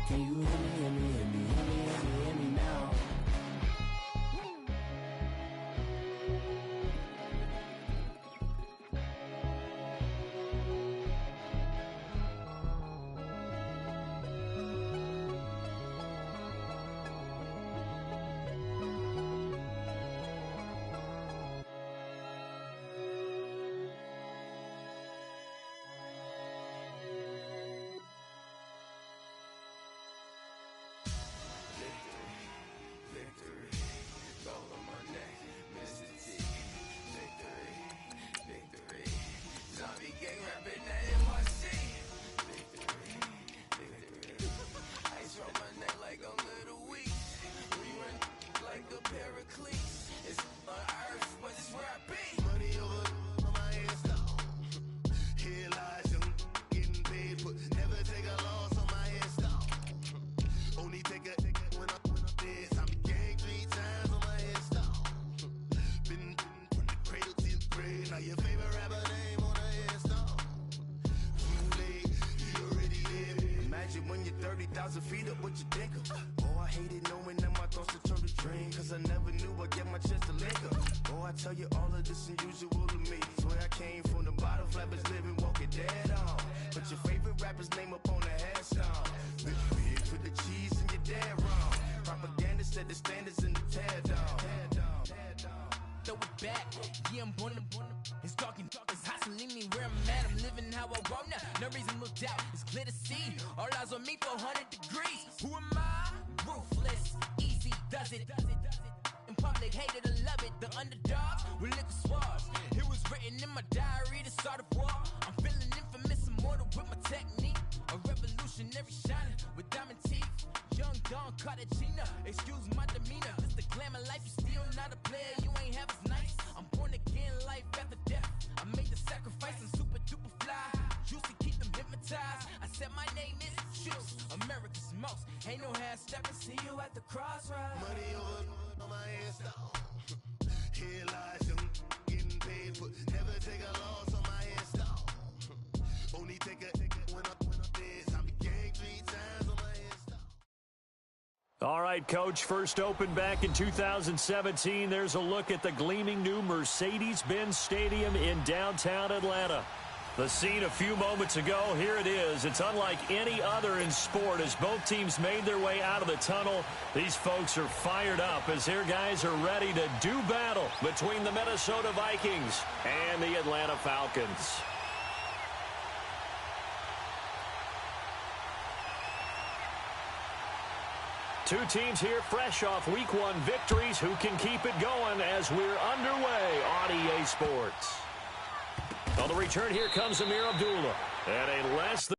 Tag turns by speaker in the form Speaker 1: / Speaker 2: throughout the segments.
Speaker 1: Can you hear me, hear me, hear me, hear me, hear me, hear me now? When you're 30,000 feet up, what you think of? Oh, I hated knowing that my thoughts would turn to dream, cause I never knew I'd get my chance to link up. Oh, I tell you all of this unusual to me. Swear I came from the bottom, flappers living, walking dead on. Put your favorite rapper's name up on the headstone. Big for the cheese and you're dead wrong. Propaganda set the standards in the tear down.
Speaker 2: Throw it back, yeah, I'm born to it's talking, it's hustling me where I'm at. I'm living how I want now. No reason to look out, it's clear to see. All eyes on me for 100 degrees. Who am I? Ruthless, easy does it. In public, hated or love it. The underdogs with liquor swabs. It was written in my diary to start a war. I'm feeling infamous, immortal with my technique. A revolutionary shining with diamond teeth. Young Don Cartagena, excuse my demeanor. This the glamour life, you still not a player. You ain't half as nice. I'm born again, life after death. I made the sacrifice, I'm super duper fly. Used to keep them hypnotized. I said my name is Juice, America's most. Ain't no half stepping, see you at the crossroads.
Speaker 3: Money over on my install. Here lies young, getting paid, but never take a loss on my install. Only take a when I did. I became 3 times on my install.
Speaker 4: All right, Coach, first opened back in 2017. There's a look at the gleaming new Mercedes-Benz Stadium in downtown Atlanta. The scene a few moments ago, here it is. It's unlike any other in sport as both teams made their way out of the tunnel. These folks are fired up as their guys are ready to do battle between the Minnesota Vikings and the Atlanta Falcons. Two teams here fresh off Week 1 victories. Who can keep it going as we're underway on EA Sports? On the return, here comes Amir Abdullah. And a less than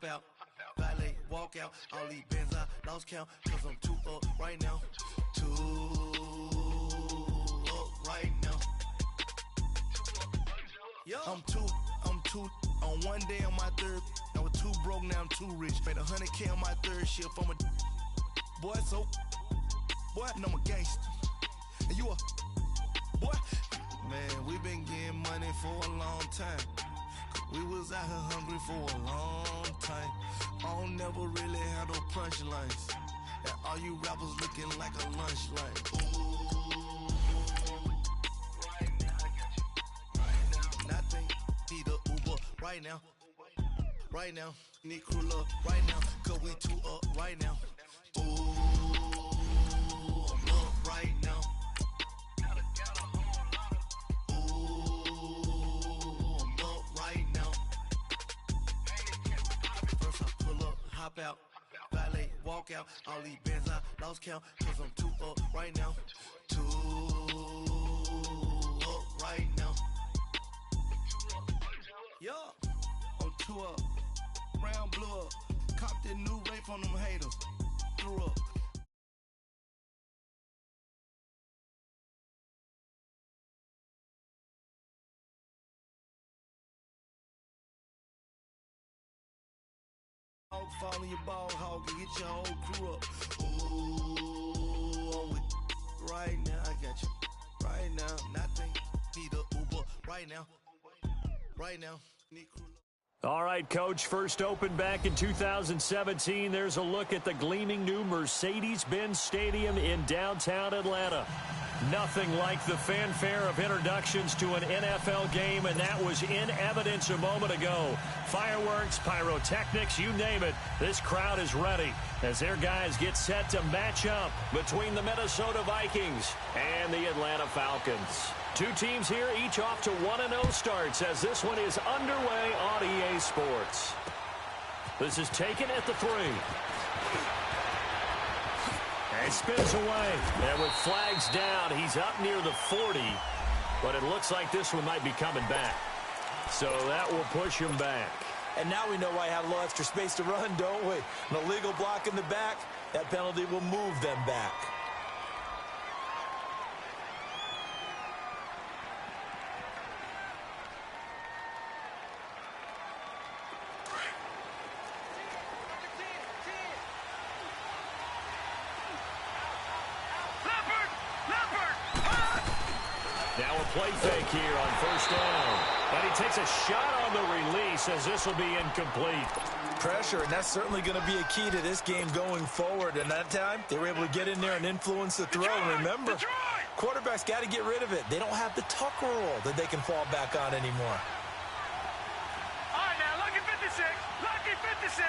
Speaker 3: out, valet, walk out, all these bands I lost count, cause I'm too up right now, too up right now. I'm too, on one day on my third, I was too broke, now I'm too rich, made 100K on my third shift, I'm a boy, so, boy, and I'm a gangster, and you a, boy, man, we been getting money for a long time. We was out here hungry for a long time. I don't never really have no punchlines. And all you rappers looking like a lunch line. Ooh, right now, I got you. Right now, nothing. Need a Uber right now. Right now, need crew love right now. Cause we too up right now. Ooh, I'm up right now. Hop out, valet, walk out, all these bands I lost count, cause I'm too up right now, too up right now. Fall in your ball hog and get your whole crew up. Ooh, I'm with right now. I got you right now. Nothing. Need a Uber right now. Right now. Need crew.
Speaker 4: All right, Coach, first opened back in 2017. There's a look at the gleaming new Mercedes-Benz Stadium in downtown Atlanta. Nothing like the fanfare of introductions to an NFL game, and that was in evidence a moment ago. Fireworks, pyrotechnics, you name it. This crowd is ready as their guys get set to match up between the Minnesota Vikings and the Atlanta Falcons. Two teams here, each off to 1-0 starts as this one is underway on EA Sports. This is taken at the 3. And spins away. And with flags down, he's up near the 40. But it looks like this one might be coming back. So that will push him back.
Speaker 5: And now we know why I have a little extra space to run, don't we? An illegal block in the back, that penalty will move them back.
Speaker 4: Now a play fake here on first down. And he takes a shot on the release as this will be incomplete.
Speaker 5: Pressure, and that's certainly going to be a key to this game going forward. And that time, they were able to get in there and influence the throw. And remember, quarterbacks got to get rid of it. They don't have the tuck rule that they can fall back on anymore.
Speaker 6: All right, now, lucky 56. Lucky 56.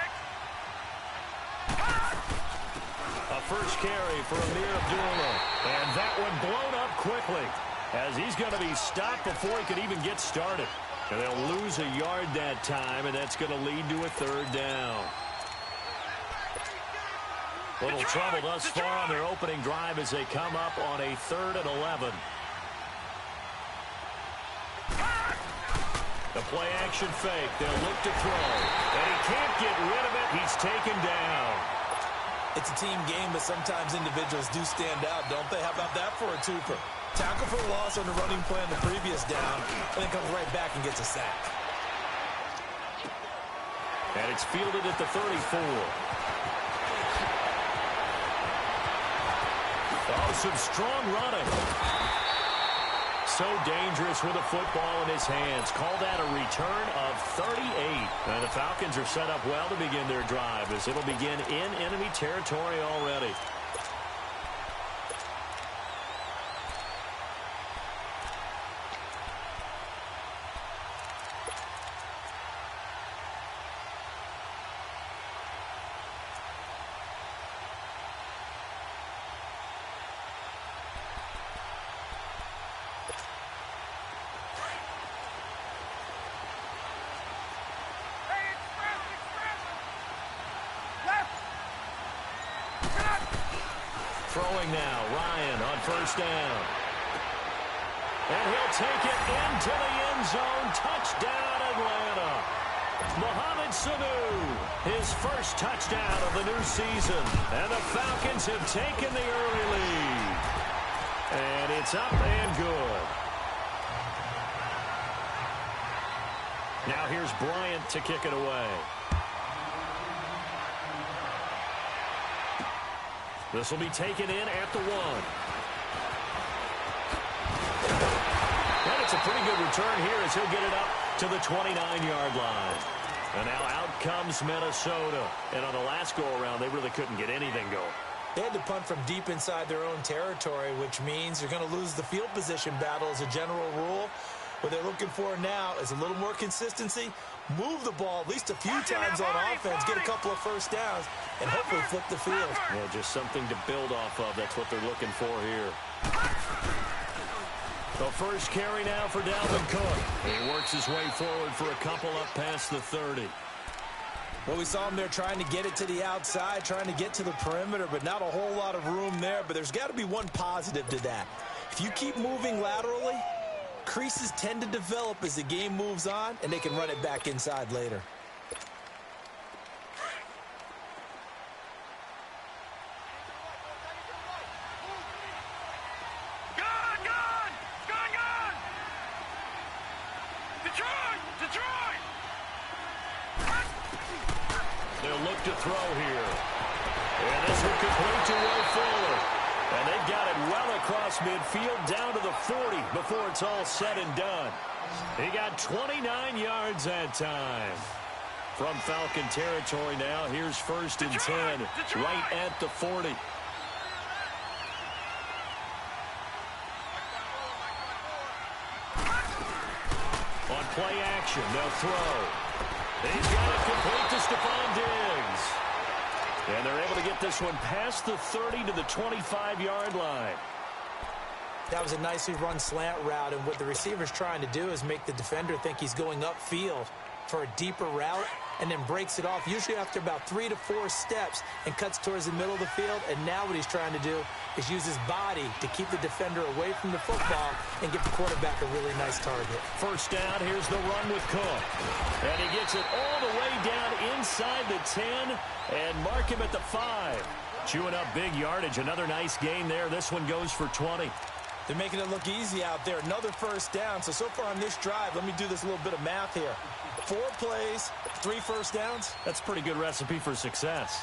Speaker 4: A first carry for Amir Abdullah. And that one blown up quickly as he's going to be stopped before he could even get started. And they'll lose a yard that time, and that's going to lead to a third down. Little trouble thus far on their opening drive as they come up on a 3rd and 11. The play-action fake. They'll look to throw. And he can't get rid of it. He's taken down.
Speaker 5: It's a team game, but sometimes individuals do stand out, don't they? How about that for a twofer? Tackle for loss on the running play on the previous down, and then comes right back and gets a sack.
Speaker 4: And it's fielded at the 34. Oh, some strong running. So dangerous with a football in his hands. Call that a return of 38. And the Falcons are set up well to begin their drive as it'll begin in enemy territory already. Throwing now, Ryan on first down. And he'll take it into the end zone. Touchdown, Atlanta. Mohamed Sanu, his first touchdown of the new season. And the Falcons have taken the early lead. And it's up and good. Now here's Bryant to kick it away. This will be taken in at the 1. And it's a pretty good return here as he'll get it up to the 29-yard line. And now out comes Minnesota. And on the last go-around, they really couldn't get anything going.
Speaker 5: They had to punt from deep inside their own territory, which means you're going to lose the field position battle as a general rule. What they're looking for now is a little more consistency, move the ball at least a few times on offense, get a couple of first downs, and hopefully flip the field.
Speaker 4: Yeah, just something to build off of. That's what they're looking for here. The first carry now for Dalvin Cook. He works his way forward for a couple up past the 30.
Speaker 5: Well, we saw him there trying to get it to the outside, trying to get to the perimeter, but not a whole lot of room there. But there's got to be one positive to that. If you keep moving laterally, creases tend to develop as the game moves on, and they can run it back inside later.
Speaker 4: They'll look to throw here. And this will complete to Will Fuller. And they've got it well across midfield down to the 40 before it's all said and done. He got 29 yards that time. From Falcon territory now, here's 1st and 10, right at the 40. On play action, they'll throw. He's got it complete to Stephon Diggs. And they're able to get this one past the 30 to the 25-yard line.
Speaker 5: That was a nicely run slant route, and what the receiver's trying to do is make the defender think he's going upfield for a deeper route, and then breaks it off, usually after about 3 to 4 steps, and cuts towards the middle of the field. And now what he's trying to do is use his body to keep the defender away from the football and give the quarterback a really nice target.
Speaker 4: First down, here's the run with Cook. And he gets it all the way down inside the 10 and mark him at the 5. Chewing up big yardage. Another nice gain there. This one goes for 20.
Speaker 5: They're making it look easy out there. Another first down. So far on this drive, let me do this little bit of math here. 4 plays, 3 first downs.
Speaker 4: That's a pretty good recipe for success.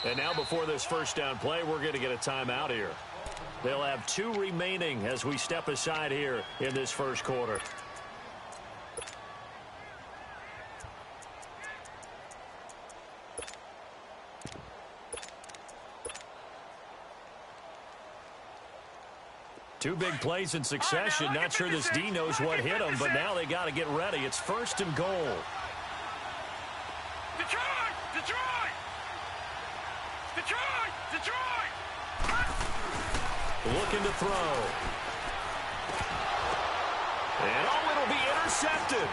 Speaker 4: And now before this first down play, we're going to get a timeout here. They'll have 2 remaining as we step aside here in this first quarter. Two big plays in succession. Not sure this D knows what hit him, but now they got to get ready. It's 1st and goal.
Speaker 6: Detroit! Detroit! Detroit! Detroit!
Speaker 4: Looking to throw. And it'll be intercepted.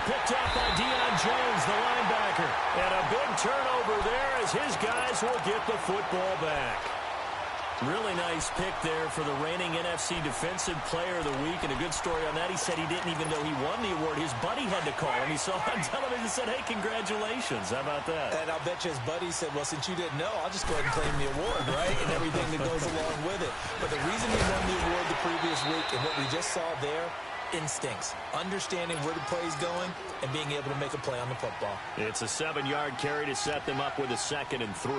Speaker 4: Picked up by Deion Jones, the linebacker. And a big turnover there as his guys will get the football back. Really nice pick there for the reigning NFC Defensive Player of the Week. And a good story on that. He said he didn't even know he won the award. His buddy had to call him. He saw on television and said, hey, congratulations. How about that?
Speaker 5: And I'll bet you his buddy said, well, since you didn't know, I'll just go ahead and claim the award, right? And everything that goes along with it. But the reason he won the award the previous week and what we just saw there, instincts, understanding where the play is going and being able to make a play on the football.
Speaker 4: It's a 7-yard carry to set them up with a 2nd and 3.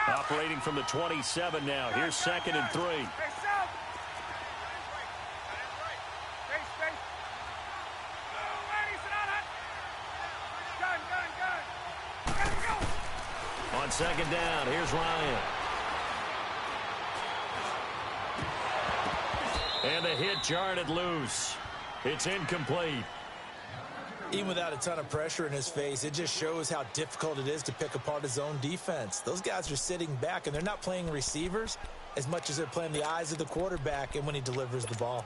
Speaker 4: Operating from the 27 now. Here's 2nd and 3. On 2nd down, here's Ryan. And the hit jarred it loose. It's incomplete.
Speaker 5: Even without a ton of pressure in his face, it just shows how difficult it is to pick apart his own defense. Those guys are sitting back, and they're not playing receivers as much as they're playing the eyes of the quarterback and when he delivers the ball.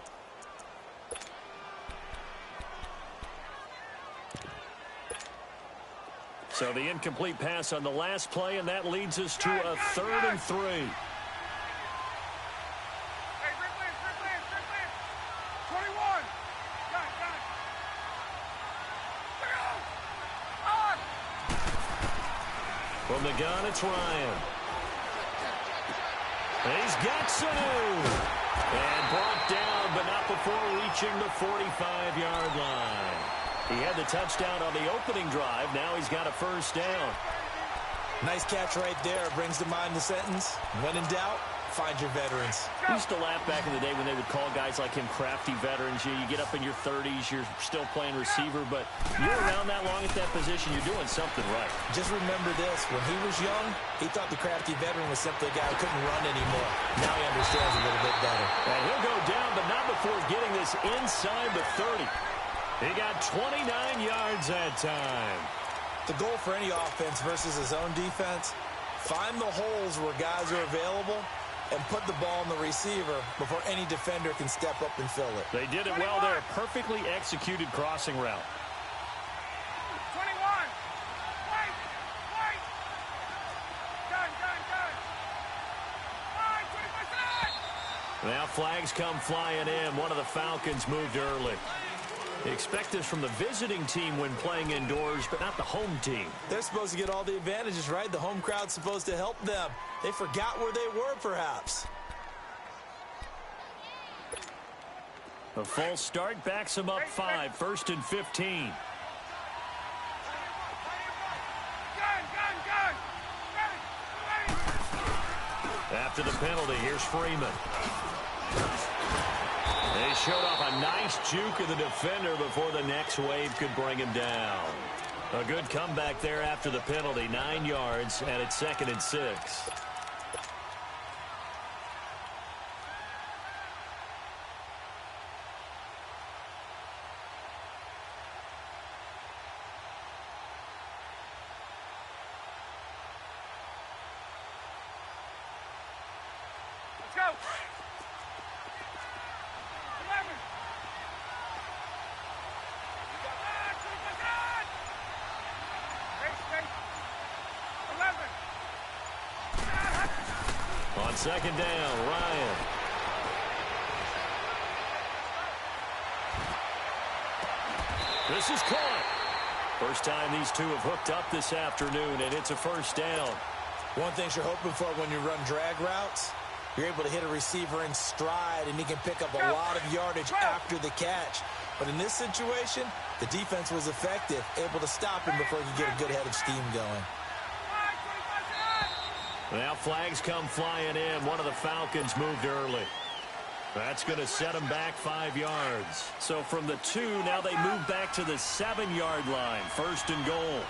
Speaker 4: So the incomplete pass on the last play, and that leads us to a 3rd and 3. From the gun, it's Ryan. He's got Sanu. And brought down, but not before reaching the 45-yard line. He had the touchdown on the opening drive. Now he's got a first down.
Speaker 5: Nice catch right there. Brings to mind the sentence, when in doubt, find your veterans.
Speaker 4: We used to laugh back in the day when they would call guys like him crafty veterans. You get up in your 30s, you're still playing receiver, but you're around that long at that position, you're doing something right.
Speaker 5: Just remember this. When he was young, he thought the crafty veteran was simply a guy who couldn't run anymore. Now he understands a little bit better.
Speaker 4: And he'll go down, but not before getting this inside the 30. He got 29 yards that time.
Speaker 5: The goal for any offense versus his own defense, find the holes where guys are available and put the ball in the receiver before any defender can step up and fill it.
Speaker 4: They did it well there. Perfectly executed crossing route.
Speaker 6: 21. Wait. Done. 25 side.
Speaker 4: Now flags come flying in. One of the Falcons moved early. Expect this from the visiting team when playing indoors, but not the home team.
Speaker 5: They're supposed to get all the advantages, right? The home crowd's supposed to help them. They forgot where they were, perhaps.
Speaker 4: A false start backs them up 5, 1st and 15. After the penalty, here's Freeman. They showed off a nice juke of the defender before the next wave could bring him down. A good comeback there after the penalty, 9 yards, and it's 2nd and 6.
Speaker 6: Go! 11.
Speaker 4: On 2nd down, Ryan. This is caught. First time these two have hooked up this afternoon, and it's a 1st down.
Speaker 5: One thing you're hoping for when you run drag routes, you're able to hit a receiver in stride, and he can pick up a lot of yardage after the catch. But in this situation, the defense was effective, able to stop him before he could get a good head of steam going.
Speaker 4: Now flags come flying in. One of the Falcons moved early. That's going to set them back 5 yards. So from the 2, now they move back to the 7-yard line. 1st and goal.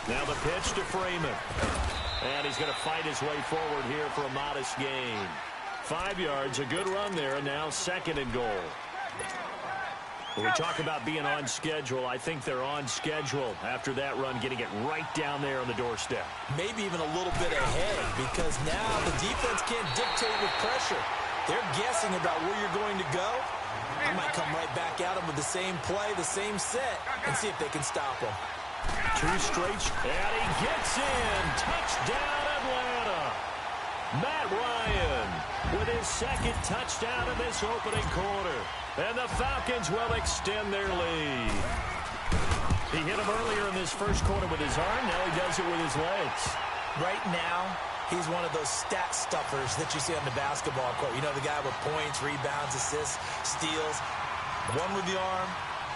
Speaker 4: Now the pitch to Freeman. And he's going to fight his way forward here for a modest gain. 5 yards, a good run there, and now 2nd and goal. When we talk about being on schedule, I think they're on schedule after that run, getting it right down there on the doorstep.
Speaker 5: Maybe even a little bit ahead, because now the defense can't dictate with pressure. They're guessing about where you're going to go. I might come right back at them with the same play, the same set, and see if they can stop them.
Speaker 4: 2 straight, and he gets in. Touchdown, Atlanta. Matt Ryan with his 2nd touchdown in this opening quarter. And the Falcons will extend their lead. He hit him earlier in this 1st quarter with his arm. Now he does it with his legs.
Speaker 5: Right now, he's one of those stat stuffers that you see on the basketball court. You know, the guy with points, rebounds, assists, steals. One with the arm,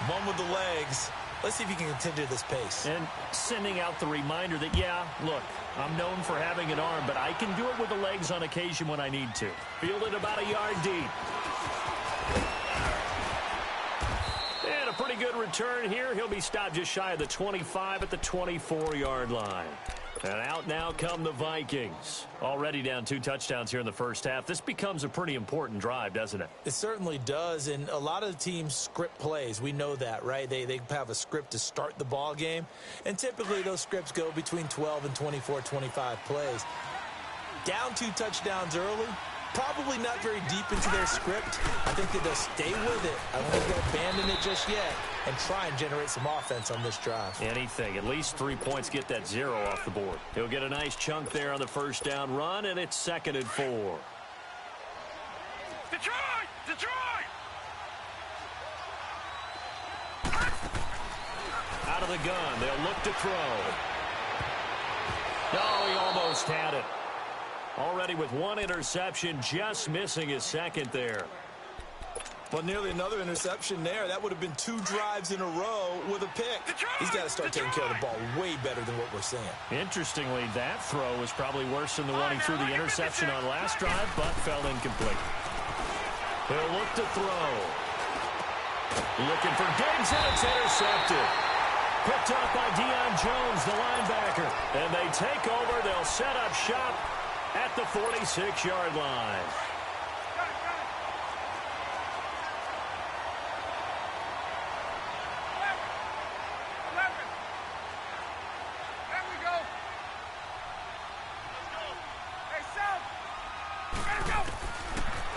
Speaker 5: one with the legs. Let's see if he can continue this pace.
Speaker 4: And sending out the reminder that, yeah, look, I'm known for having an arm, but I can do it with the legs on occasion when I need to. Fielded about a yard deep. And a pretty good return here. He'll be stopped just shy of the 25 at the 24-yard line. And out now come the Vikings. Already down 2 touchdowns here in the 1st half. This becomes a pretty important drive, doesn't it?
Speaker 5: It certainly does, and a lot of the teams script plays. We know that, right? They have a script to start the ball game, and typically those scripts go between 12 and 24, 25 plays. Down 2 touchdowns early, probably not very deep into their script. I think that they'll stay with it. I don't think they'll abandon it just yet and try and generate some offense on this drive.
Speaker 4: Anything. At least 3 points, get that 0 off the board. He'll get a nice chunk there on the 1st down run, and it's 2nd and 4.
Speaker 6: Detroit! Detroit!
Speaker 4: Out of the gun. They'll look to throw. Oh, he almost had it. Already with 1 interception, just missing his 2nd there.
Speaker 5: Well, nearly another interception there. That would have been 2 drives in a row with a pick. He's got to start taking care of the ball way better than what we're seeing.
Speaker 4: Interestingly, that throw was probably worse than the one he threw the interception on last drive, but fell incomplete. He'll look to throw. Looking for Diggs, and it's intercepted. Picked up by Deion Jones, the linebacker. And they take over. They'll set up shop at the 46-yard line.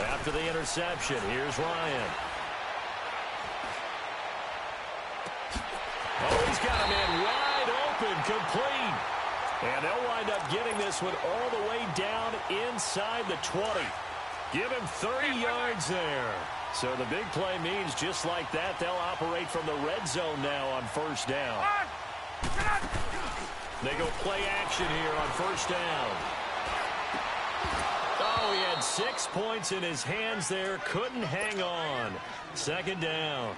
Speaker 4: After the interception, here's Ryan. Oh, he's got a man wide open, complete. And they'll wind up getting this one all the way down inside the 20. Give him 30 yards there. So the big play means just like that, they'll operate from the red zone now on first down. They go play action here on first down. Oh, he had 6 points in his hands there. Couldn't hang on. Second down.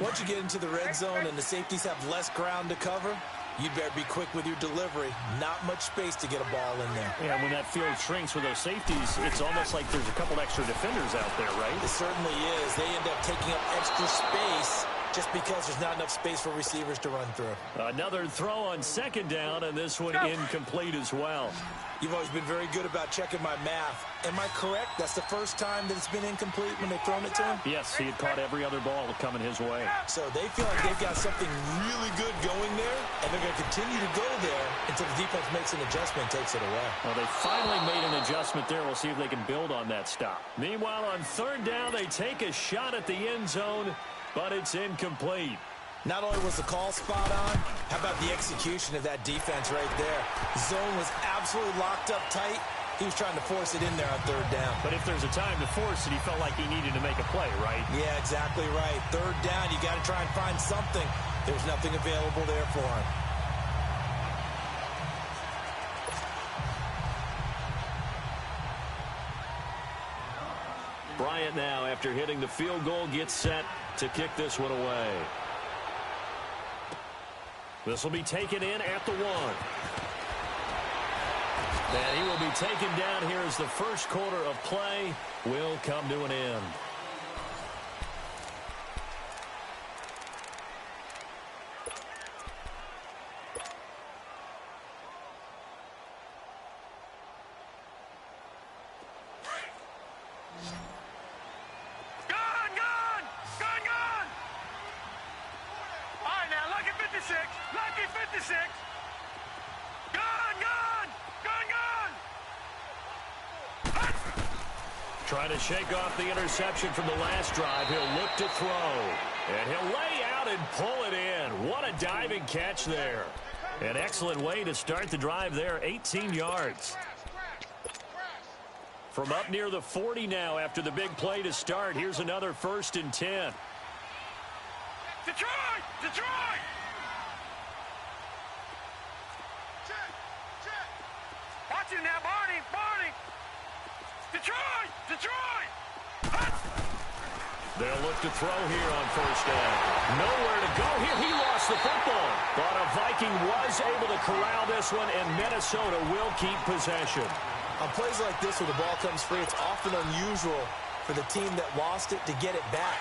Speaker 5: Once you get into the red zone and the safeties have less ground to cover, you better be quick with your delivery. Not much space to get a ball in there.
Speaker 4: Yeah, when that field shrinks with those safeties, it's almost like there's a couple extra defenders out there, right?
Speaker 5: It certainly is. They end up taking up extra space just because there's not enough space for receivers to run through.
Speaker 4: Another throw on second down, and this one incomplete as well.
Speaker 5: You've always been very good about checking my math. Am I correct? That's the first time that it's been incomplete when they've thrown it to him?
Speaker 4: Yes, he had caught every other ball coming his way.
Speaker 5: So they feel like they've got something really good going there, and they're going to continue to go there until the defense makes an adjustment and takes it away.
Speaker 4: Well, they finally made an adjustment there. We'll see if they can build on that stop. Meanwhile, on third down, they take a shot at the end zone, but it's incomplete.
Speaker 5: Not only was the call spot on, how about the execution of that defense right there? The zone was absolutely locked up tight. He was trying to force it in there on third down.
Speaker 4: But if there's a time to force it, he felt like he needed to make a play, right?
Speaker 5: Yeah, exactly right. Third down, you got to try and find something. There's nothing available there for him.
Speaker 4: Bryant now, after hitting the field goal, gets set to kick this one away. This will be taken in at the 1. And he will be taken down here as the first quarter of play will come to an end. Trying to shake off the interception from the last drive. He'll look to throw. And he'll lay out and pull it in. What a diving catch there. An excellent way to start the drive there. 18 yards. From up near the 40 now after the big play to start. Here's another 1st and 10.
Speaker 6: Detroit! Detroit! Watch it now, Barney! Barney! Detroit! Detroit!
Speaker 4: They'll look to throw here on first down. Nowhere to go here. He lost the football. But a Viking was able to corral this one, and Minnesota will keep possession.
Speaker 5: On plays like this where the ball comes free, it's often unusual for the team that lost it to get it back.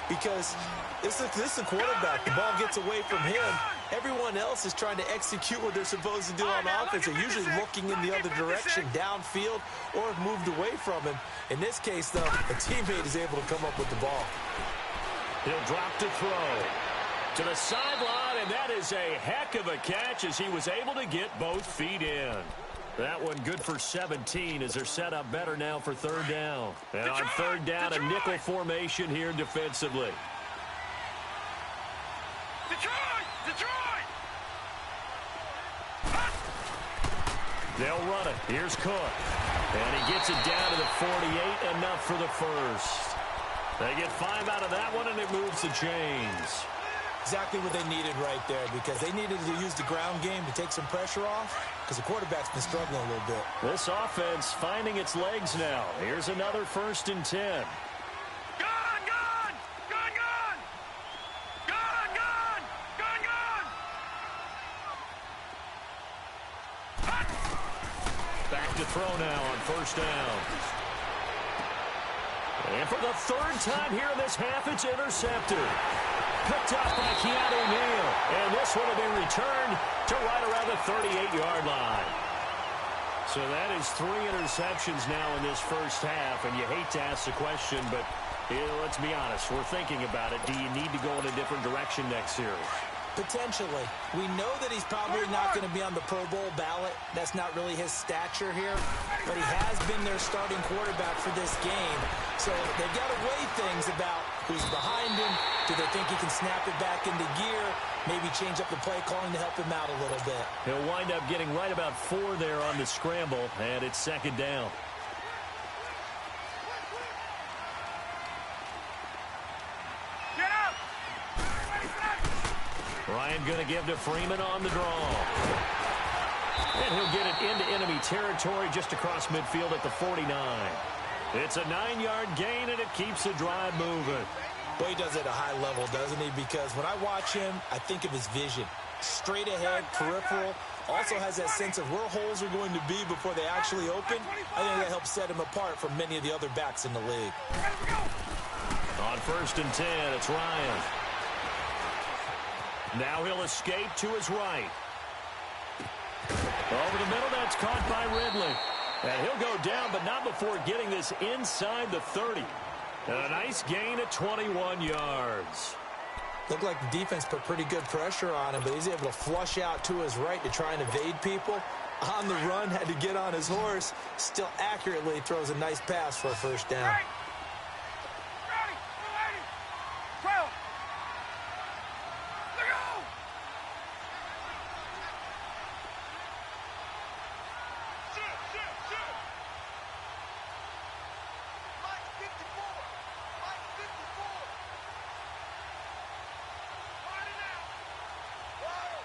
Speaker 5: Because this is a quarterback. The ball gets away from him. Everyone else is trying to execute what they're supposed to do on offense. They're usually looking in the other direction, downfield, or have moved away from him. In this case, though, a teammate is able to come up with the ball.
Speaker 4: He'll drop to throw. To the sideline, and that is a heck of a catch as he was able to get both feet in. That one good for 17 as they're set up better now for third down. And on third down, a nickel formation here defensively.
Speaker 6: Detroit! Detroit!
Speaker 4: They'll run it. Here's Cook. And he gets it down to the 48, enough for the first. They get 5 out of that one, and it moves the chains.
Speaker 5: Exactly what they needed right there, because they needed to use the ground game to take some pressure off, because the quarterback's been struggling a little bit.
Speaker 4: This offense finding its legs now. Here's another 1st and 10.
Speaker 6: Gun! Gun! Gun! Gun! Gun! Gun! Gun! Gun!
Speaker 4: Back to throw now on first down. And for the 3rd time here in this half, it's intercepted. Picked up by Keanu Neal. And this one will be returned to right around the 38-yard line. So that is 3 interceptions now in this first half. And you hate to ask the question, but let's be honest. We're thinking about it. Do you need to go in a different direction next series?
Speaker 5: Potentially. We know that he's probably not going to be on the Pro Bowl ballot. That's not really his stature here. But he has been their starting quarterback for this game. So they've got to weigh things about who's behind him. Do they think he can snap it back into gear? Maybe change up the play calling to help him out a little bit.
Speaker 4: He'll wind up getting right about 4 there on the scramble, and it's 2nd down. Ryan going to give to Freeman on the draw. And he'll get it into enemy territory just across midfield at the 49. It's a 9-yard gain, and it keeps the drive moving.
Speaker 5: Well, he does it at a high level, doesn't he? Because when I watch him, I think of his vision. Straight ahead, peripheral. Also has that sense of where holes are going to be before they actually open. I think that helps set him apart from many of the other backs in the league.
Speaker 4: On 1st and 10, it's Ryan. Now he'll escape to his right. Over the middle, that's caught by Ridley. And he'll go down, but not before getting this inside the 30. A nice gain of 21 yards.
Speaker 5: Looked like the defense put pretty good pressure on him, but he's able to flush out to his right to try and evade people. On the run, had to get on his horse. Still accurately throws a nice pass for a first down.
Speaker 6: Ready, 12. Look out! Shoot! Mike 54! Mike 54! Line it out! Whoa!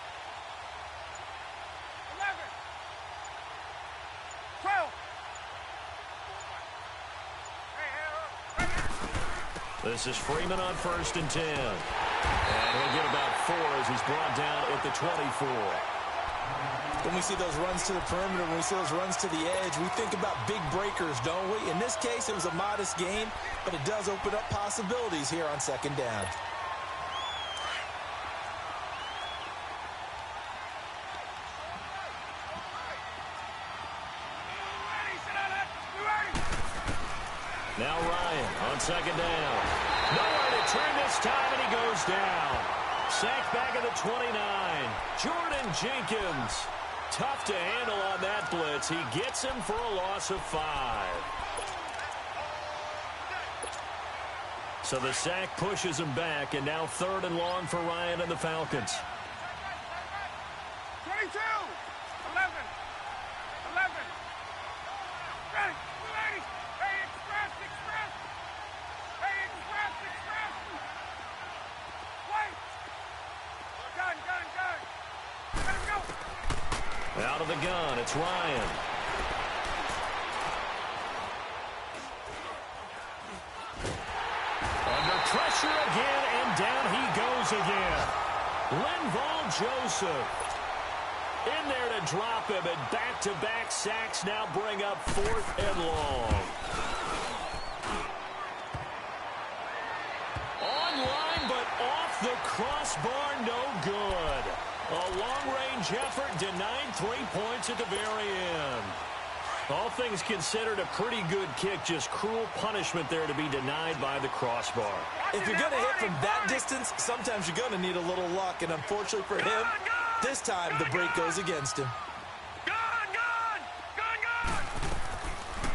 Speaker 6: 11! 12!
Speaker 4: This is Freeman on 1st and 10. And he'll get about 4 as he's brought down at the 24.
Speaker 5: When we see those runs to the perimeter, when we see those runs to the edge, we think about big breakers, don't we? In this case, it was a modest gain, but it does open up possibilities here on 2nd down.
Speaker 4: Now Ryan on 2nd down. Nowhere to turn this time, and he goes down. Sacked back at the 29. Jordan Jenkins. Tough to handle on that blitz. He gets him for a loss of 5. So the sack pushes him back, and now 3rd and long for Ryan and the Falcons.
Speaker 6: 22! 11! 11! Ready! Ready! Hey, express! Hey, express! Wait! Gun! Let him go!
Speaker 4: Out of the gun, it's Ryan. Under pressure again, and down he goes again. Linval Joseph in there to drop him, and back-to-back sacks now bring up 4th and long. Online, but off the crossbar, no good. A long-range effort denied 3 points at the very end. All things considered, a pretty good kick, just cruel punishment there to be denied by the crossbar.
Speaker 5: If you're going to hit from that distance, sometimes you're going to need a little luck, and unfortunately for him, this time the break goes against him.
Speaker 6: Gun!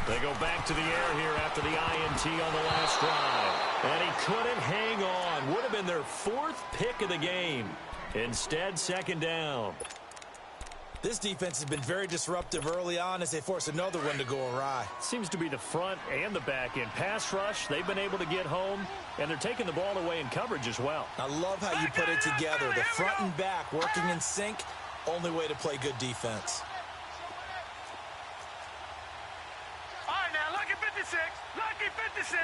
Speaker 4: They go back to the air here after the INT on the last drive. And he couldn't hang on. Would have been their 4th pick of the game. Instead, 2nd down.
Speaker 5: This defense has been very disruptive early on as they force another one to go awry.
Speaker 4: Seems to be the front and the back end. Pass rush, they've been able to get home, and they're taking the ball away in coverage as well.
Speaker 5: I love how you put it together. The front and back working in sync, only way to play good defense.
Speaker 6: All right, now, lucky 56. Lucky 56.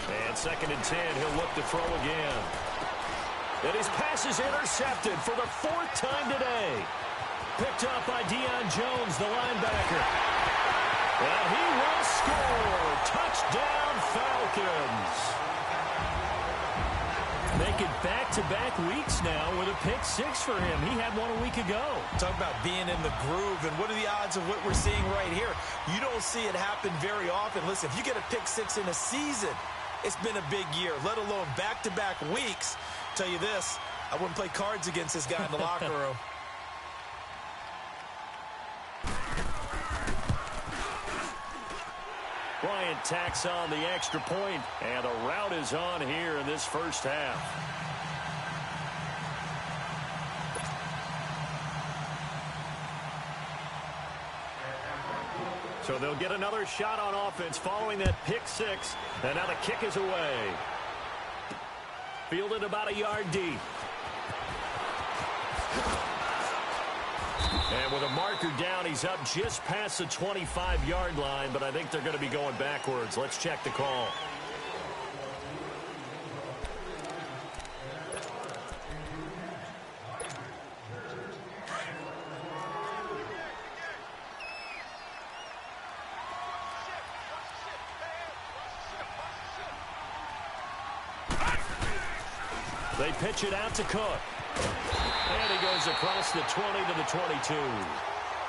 Speaker 4: And 2nd and 10, he'll look to throw again. And his pass is intercepted for the 4th time today. Picked up by Deion Jones, the linebacker. And he will score. Touchdown, Falcons. Make it back-to-back weeks now with a pick 6 for him. He had one a week ago.
Speaker 5: Talk about being in the groove, and what are the odds of what we're seeing right here? You don't see it happen very often. Listen, if you get a pick 6 in a season, it's been a big year, let alone back-to-back weeks. Tell you this, I wouldn't play cards against this guy in the locker room.
Speaker 4: Bryant tacks on the extra point, and the route is on here in this first half. So they'll get another shot on offense following that pick 6, and now the kick is away. Fielded about a yard deep. And with a marker down, he's up just past the 25-yard line, but I think they're going to be going backwards. Let's check the call. They pitch it out to Cook. And he goes across the 20 to the 22.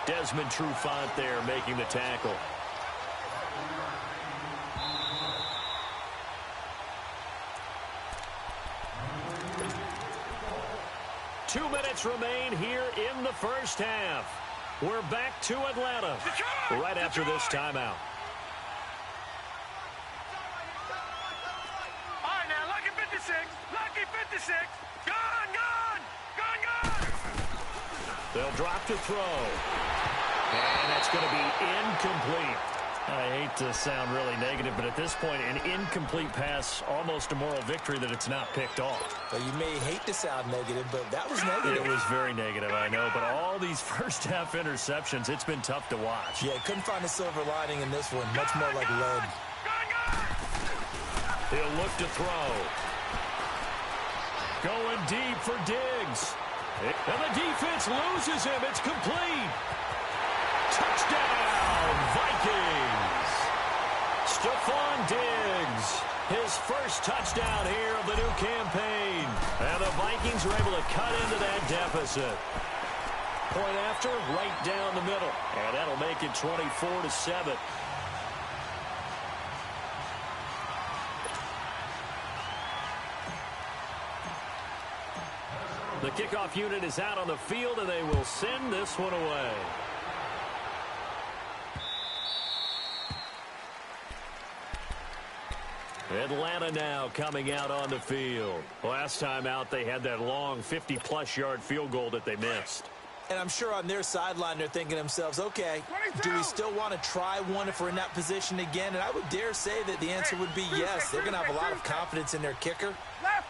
Speaker 4: Desmond Trufant there making the tackle. Two minutes remain here in the first half. We're back to Atlanta right after this timeout.
Speaker 6: All right, now, lucky 56. Lucky 56. Gone, gone. Gone, gone.
Speaker 4: They'll drop to throw. And that's going to be incomplete. I hate to sound really negative, but at this point, an incomplete pass, almost a moral victory that it's not picked off.
Speaker 5: Well, you may hate to sound negative, but that was negative.
Speaker 4: It was very negative, I know, but all these first-half interceptions, it's been tough to watch.
Speaker 5: Yeah, couldn't find a silver lining in this one. Much more like lead.
Speaker 4: He'll look to throw. Going deep for Diggs. And the defense loses him. It's complete. Touchdown, Vikings. Stephon Diggs, his first touchdown here of the new campaign. And the Vikings are able to cut into that deficit. Point after, right down the middle. And that'll make it 24-7. The kickoff unit is out on the field, and they will send this one away. Atlanta now coming out on the field. Last time out, they had that long 50-plus yard field goal that they missed.
Speaker 5: And I'm sure on their sideline they're thinking to themselves, okay, do we still want to try one if we're in that position again? And I would dare say that the answer would be yes. They're going to have a lot of confidence in their kicker.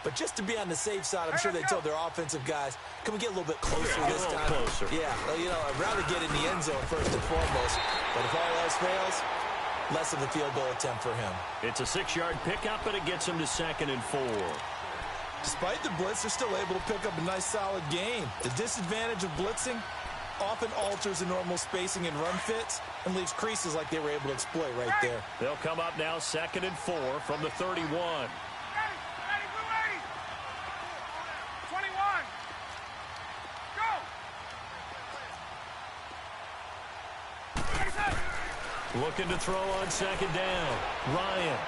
Speaker 5: But just to be on the safe side, I'm sure they told their offensive guys, can we get a little bit closer this time?
Speaker 4: Closer.
Speaker 5: Yeah, well, you know, I'd rather get in the end zone first and foremost. But if all else fails, less of a field goal attempt for him.
Speaker 4: It's a 6-yard pickup, but it gets him to 2nd and 4.
Speaker 5: Despite the blitz, they're still able to pick up a nice, solid gain. The disadvantage of blitzing often alters the normal spacing and run fits and leaves creases like they were able to exploit right there.
Speaker 4: They'll come up now 2nd and 4 from the 31.
Speaker 6: 21. Go.
Speaker 4: Looking to throw on 2nd down. Ryan.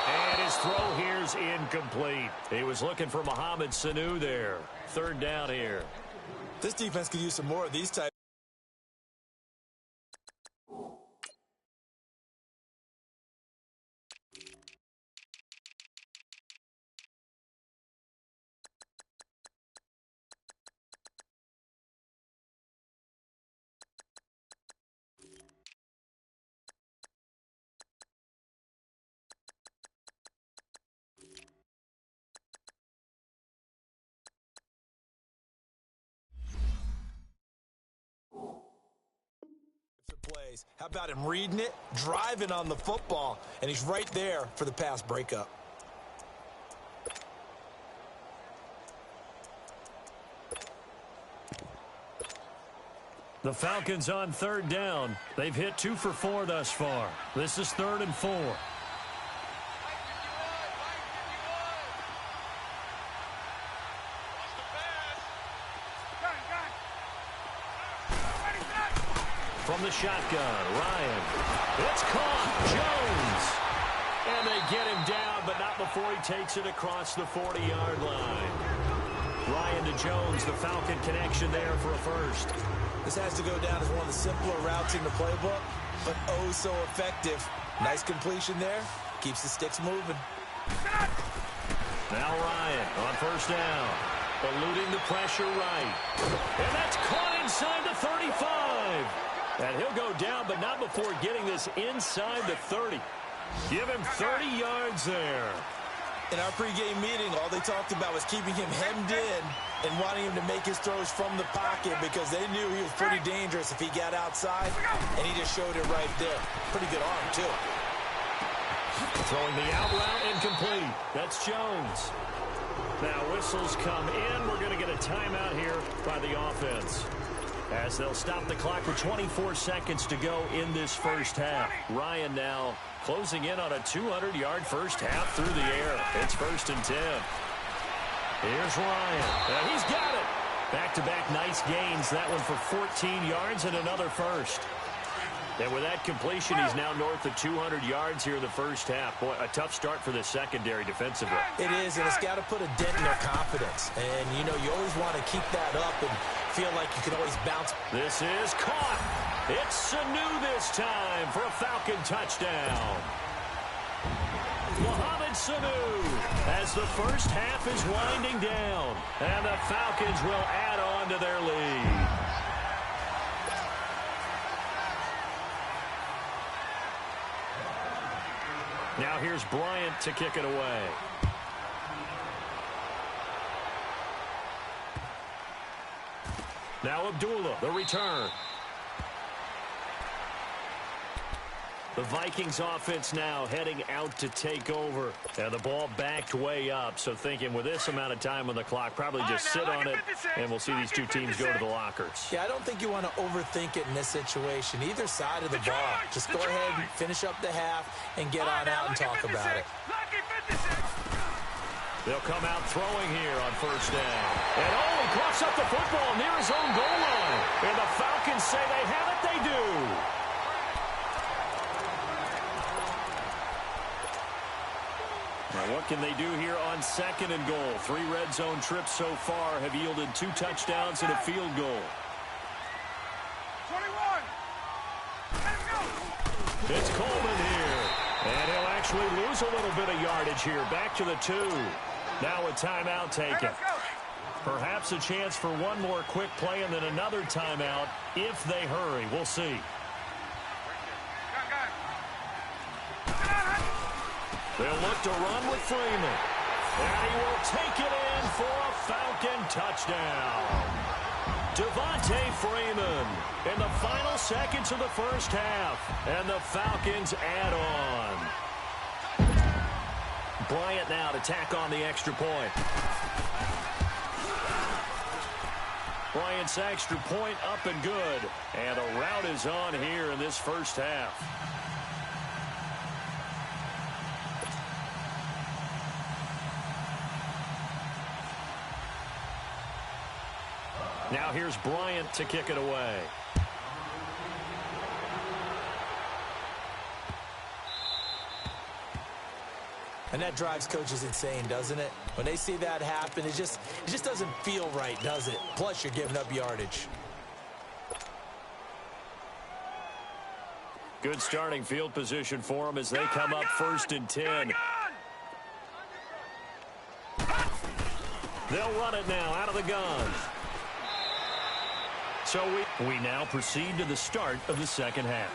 Speaker 4: And his throw here's incomplete. He was looking for Mohamed Sanu there. 3rd down here.
Speaker 5: This defense could use some more of these types. Plays. How about him reading it, driving on the football, and he's right there for the pass breakup.
Speaker 4: The Falcons on 3rd down. They've hit 2 for 4 thus far. This is 3rd and 4. From the shotgun, Ryan. It's caught. Jones. And they get him down, but not before he takes it across the 40-yard line. Ryan to Jones, the Falcon connection there for a first.
Speaker 5: This has to go down as one of the simpler routes in the playbook, but oh so effective. Nice completion there. Keeps the sticks moving.
Speaker 4: Now Ryan on 1st down. Eluding the pressure right. And that's caught inside the 35. And he'll go down, but not before getting this inside the 30. Give him 30 yards there.
Speaker 5: In our pregame meeting, all they talked about was keeping him hemmed in and wanting him to make his throws from the pocket because they knew he was pretty dangerous if he got outside, and he just showed it right there. Pretty good arm, too.
Speaker 4: Throwing the out route incomplete. That's Jones. Now whistles come in. We're going to get a timeout here by the offense, as they'll stop the clock with 24 seconds to go in this first half. Ryan now closing in on a 200-yard first half through the air. It's 1st and 10. Here's Ryan. And he's got it. Back-to-back nice gains. That one for 14 yards and another first. And with that completion, he's now north of 200 yards here in the first half. Boy, a tough start for the secondary defensively.
Speaker 5: It is, and it's got to put a dent in their confidence. And, you know, you always want to keep that up and feel like you can always bounce.
Speaker 4: This is caught. It's Sanu this time for a Falcon touchdown. Mohamed Sanu as the first half is winding down. And the Falcons will add on to their lead. Now here's Bryant to kick it away. Now Abdullah, the return. The Vikings offense now heading out to take over. And the ball backed way up. So thinking with this amount of time on the clock, probably just sit on it, and we'll see these two teams go to the lockers.
Speaker 5: Yeah, I don't think you want to overthink it in this situation. Either side of the ball. Just go ahead and finish up the half and get on out and talk about it.
Speaker 4: They'll come out throwing here on first down. And he coughs up the football near his own goal line. And the Falcons say they have it, they do. Now what can they do here on 2nd and goal? 3 red zone trips so far have yielded 2 touchdowns and a field goal.
Speaker 6: 21. Let's go.
Speaker 4: It's Coleman here. And he'll actually lose a little bit of yardage here. Back to the 2. Now a timeout taken. Perhaps a chance for one more quick play and then another timeout if they hurry. We'll see. They'll look to run with Freeman. And he will take it in for a Falcon touchdown. Devontae Freeman in the final seconds of the first half. And the Falcons add on. Bryant now to tack on the extra point. Bryant's extra point up and good. And the route is on here in this first half. Now here's Bryant to kick it away.
Speaker 5: And that drives coaches insane, doesn't it? When they see that happen, it just doesn't feel right, does it? Plus, you're giving up yardage.
Speaker 4: Good starting field position for them as they come up 1st and 10. They'll run it now out of the gun. So we now proceed to the start of the second half.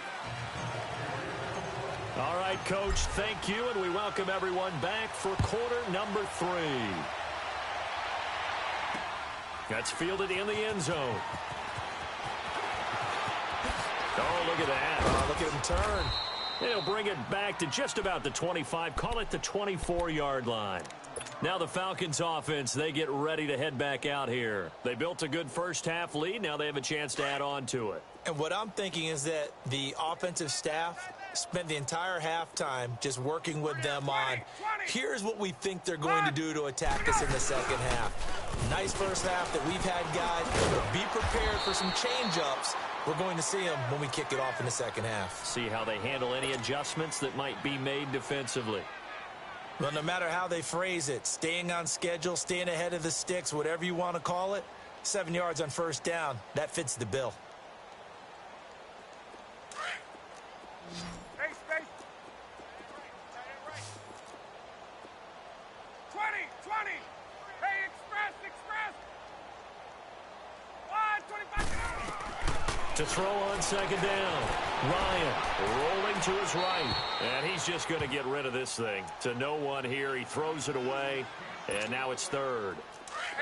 Speaker 4: All right, Coach, thank you, and we welcome everyone back for quarter number 3. That's fielded in the end zone. Oh, look at that.
Speaker 5: Oh, look at him turn.
Speaker 4: He'll bring it back to just about the 25, call it the 24-yard line. Now the Falcons offense, they get ready to head back out here. They built a good first half lead. Now they have a chance to add on to it.
Speaker 5: And what I'm thinking is that the offensive staff spent the entire halftime just working with them on, here's what we think they're going to do to attack us in the second half. Nice first half that we've had, guys. But be prepared for some change-ups. We're going to see them when we kick it off in the second half.
Speaker 4: See how they handle any adjustments that might be made defensively.
Speaker 5: Well, no matter how they phrase it, staying on schedule, staying ahead of the sticks, whatever you want to call it, 7 yards on first down, that fits the bill.
Speaker 6: Hey, space. 20. Hey, express. 25.
Speaker 4: To throw on second down. Ryan rolling to his right. And he's just going to get rid of this thing. To no one here. He throws it away. And now it's third.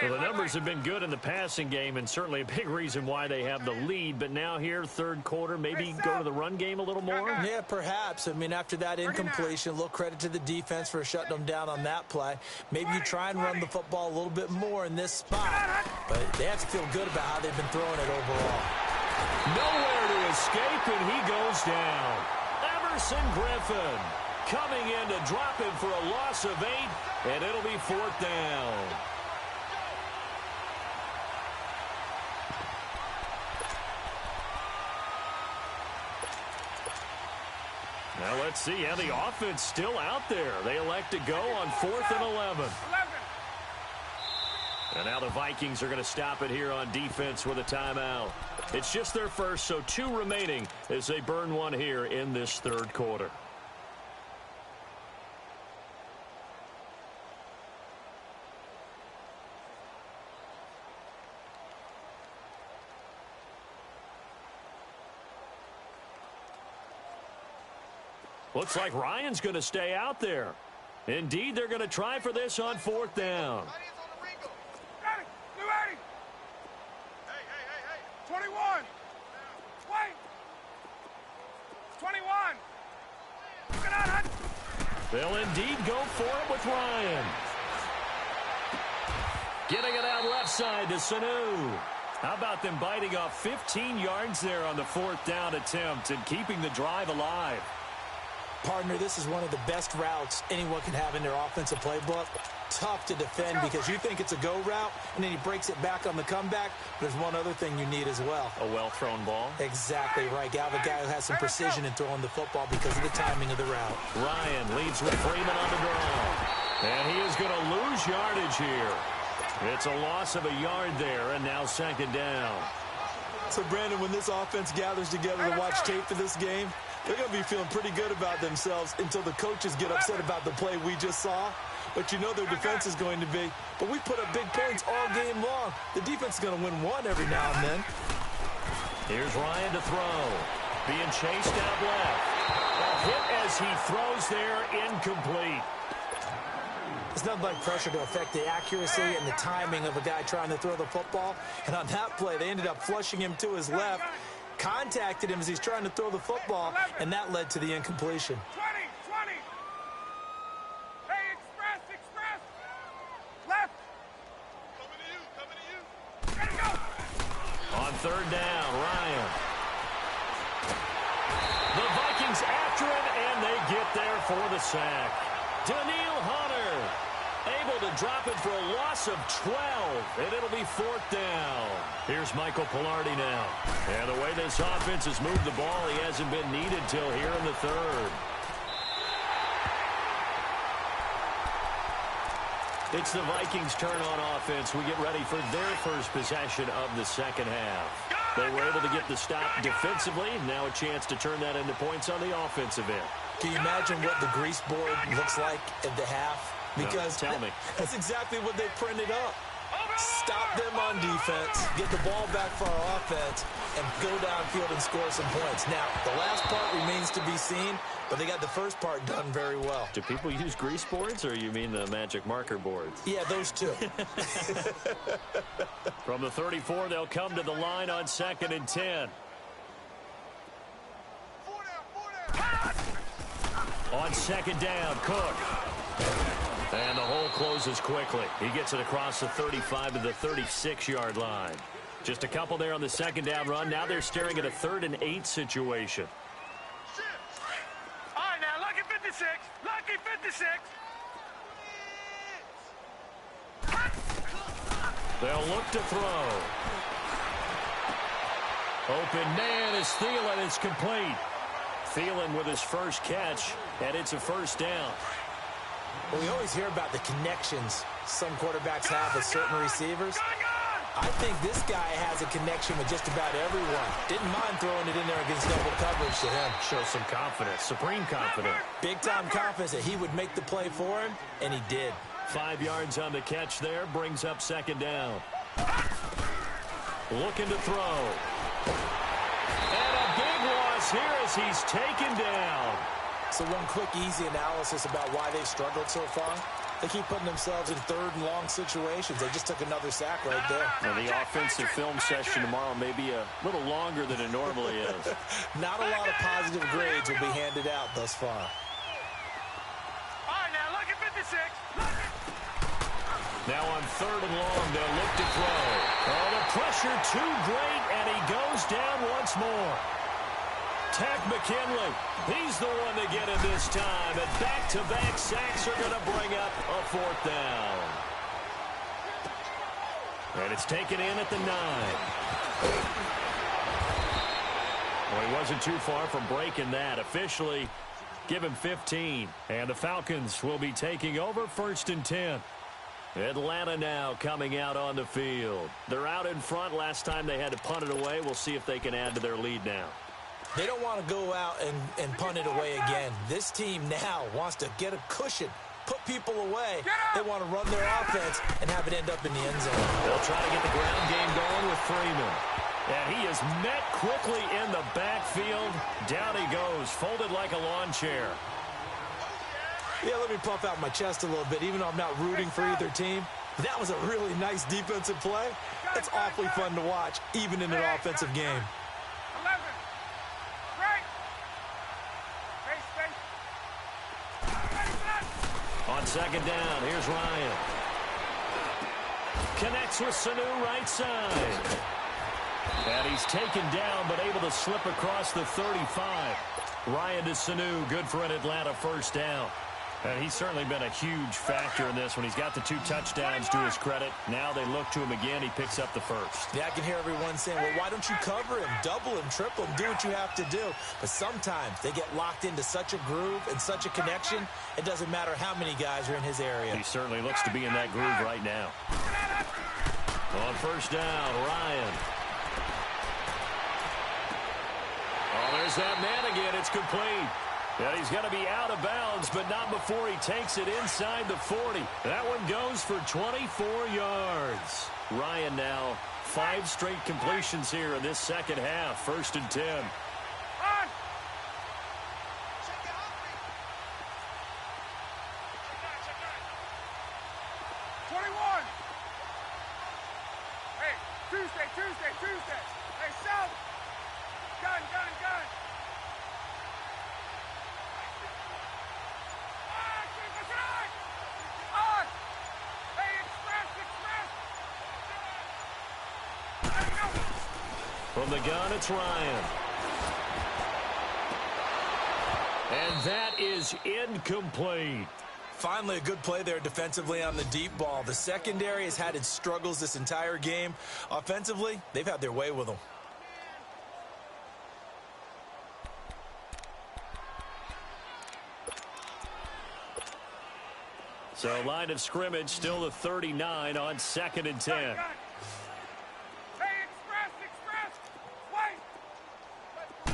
Speaker 4: Well, the numbers have been good in the passing game and certainly a big reason why they have the lead. But now here, third quarter, maybe go to the run game a little more?
Speaker 5: Yeah, perhaps. I mean, after that incompletion, a little credit to the defense for shutting them down on that play. Maybe you try and run the football a little bit more in this spot. But they have to feel good about how they've been throwing it overall.
Speaker 4: Nowhere to escape, and he goes down. Emerson Griffin coming in to drop him for a loss of 8, and it'll be fourth down. Now let's see. Yeah, the offense still out there. They elect to go on 4th and 11. And now the Vikings are going to stop it here on defense with a timeout. It's just their first, so 2 remaining as they burn one here in this third quarter. Looks like Ryan's going to stay out there. Indeed, they're going to try for this on 4th down.
Speaker 6: 21. Wait. 21.
Speaker 4: They'll indeed go for it with Ryan. Getting it out left side to Sanu. How about them biting off 15 yards there on the 4th down attempt and keeping the drive alive?
Speaker 5: Partner, this is one of the best routes anyone can have in their offensive playbook. Tough to defend because you think it's a go route, and then he breaks it back on the comeback. There's one other thing you need as well.
Speaker 4: A well-thrown ball?
Speaker 5: Exactly right. You have a guy who has some precision in throwing the football because of the timing of the route.
Speaker 4: Ryan leads with Freeman on the draw. And he is going to lose yardage here. It's a loss of a yard there, and now second down.
Speaker 5: So, Brandon, when this offense gathers together to watch tape for this game, they're going to be feeling pretty good about themselves until the coaches get upset about the play we just saw. But you know their defense is going to be. But we put up big points all game long. The defense is going to win one every now and then.
Speaker 4: Here's Ryan to throw. Being chased out left. A hit as he throws there, incomplete.
Speaker 5: It's nothing like pressure to affect the accuracy and the timing of a guy trying to throw the football. And on that play, they ended up flushing him to his left, contacted him as he's trying to throw the football, and that led to the incompletion.
Speaker 6: 20. Hey, express. Left. Coming to you. Ready to go.
Speaker 4: On 3rd down, Ryan. The Vikings after him, and they get there for the sack. Daniil Hunter able to drop it for a loss of 12, and it'll be 4th down. Here's Michael Pilardi now. And the way this offense has moved the ball, he hasn't been needed till here in the 3rd. It's the Vikings' turn on offense. We get ready for their first possession of the second half. They were able to get the stop defensively. Now a chance to turn that into points on the offensive end.
Speaker 5: Can you imagine what the grease board looks like at the half? Because
Speaker 4: no, tell me.
Speaker 5: That's exactly what they printed up. Stop them on defense, get the ball back for our offense, and go downfield and score some points. Now, the last part remains to be seen, but they got the first part done very well.
Speaker 4: Do people use grease boards, or you mean the magic marker boards?
Speaker 5: Yeah, those two.
Speaker 4: From the 34, they'll come to the line on 2nd and 10. On 2nd down, Cook. And the hole closes quickly. He gets it across the 35 to the 36-yard line. Just a couple there on the 2nd down run. Now they're staring at a 3rd and 8 situation.
Speaker 6: All right, now, lucky 56. Lucky 56.
Speaker 4: They'll look to throw. Open man is Thielen. It's complete. Thielen with his first catch, and it's a 1st down.
Speaker 5: Well, we always hear about the connections some quarterbacks have with certain receivers. I think this guy has a connection with just about everyone. Didn't mind throwing it in there against double coverage to him.
Speaker 4: Shows some confidence, supreme confidence.
Speaker 5: Big-time confidence that he would make the play for him, and he did.
Speaker 4: 5 yards on the catch there, brings up 2nd down. Looking to throw. And a big loss here as he's taken down.
Speaker 5: So one quick, easy analysis about why they struggled so far. They keep putting themselves in third and long situations. They just took another sack right there.
Speaker 4: Now, the offensive film session tomorrow may be a little longer than it normally is.
Speaker 5: Not a lot of positive grades will be handed out thus far.
Speaker 6: All right, now look at 56.
Speaker 4: Now on third and long, they'll look to throw. Oh, the pressure too great, and he goes down once more. Tech McKinley, he's the one to get it this time, and back-to-back sacks are going to bring up a fourth down. And it's taken in at the 9. Well, he wasn't too far from breaking that. Officially, give him 15, and the Falcons will be taking over 1st and 10. Atlanta now coming out on the field. They're out in front. Last time they had to punt it away. We'll see if they can add to their lead now.
Speaker 5: They don't want to go out and punt it away again. This team now wants to get a cushion, put people away. They want to run their offense and have it end up in the end zone.
Speaker 4: They'll try to get the ground game going with Freeman. And he is met quickly in the backfield. Down he goes, folded like a lawn chair.
Speaker 5: Yeah, let me puff out my chest a little bit, even though I'm not rooting for either team. That was a really nice defensive play. It's awfully fun to watch, even in an offensive game.
Speaker 6: 11. Right.
Speaker 4: On second down, here's Ryan. Connects with Sanu right side. And he's taken down, but able to slip across the 35. Ryan to Sanu, good for an Atlanta first down. And he's certainly been a huge factor in this when he's got the 2 touchdowns to his credit. Now they look to him again. He picks up the first.
Speaker 5: Yeah, I can hear everyone saying, well, why don't you cover him, double him, triple him, do what you have to do. But sometimes they get locked into such a groove and such a connection, it doesn't matter how many guys are in his area.
Speaker 4: He certainly looks to be in that groove right now. On first down, Ryan. Oh, there's that man again. It's complete. And he's going to be out of bounds, but not before he takes it inside the 40. That one goes for 24 yards. Ryan now 5 straight completions here in this second half. 1st and 10.
Speaker 6: On. 21. Hey, Tuesday. Hey, South. Gun. On. Hey, express. There you go.
Speaker 4: From the gun, it's Ryan. And that is incomplete.
Speaker 5: Finally, a good play there defensively on the deep ball. The secondary has had its struggles this entire game. Offensively, they've had their way with them.
Speaker 4: So line of scrimmage still the 39 on 2nd and 10.
Speaker 6: Hey, express. Wait. Go.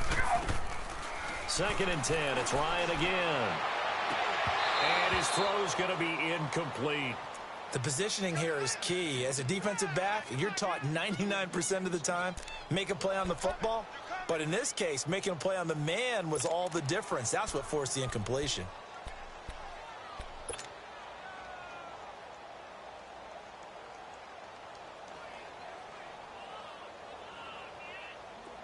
Speaker 4: 2nd and 10. It's Ryan again. And his throw's going to be incomplete.
Speaker 5: The positioning here is key. As a defensive back, you're taught 99% of the time, make a play on the football. But in this case, making a play on the man was all the difference. That's what forced the incompletion.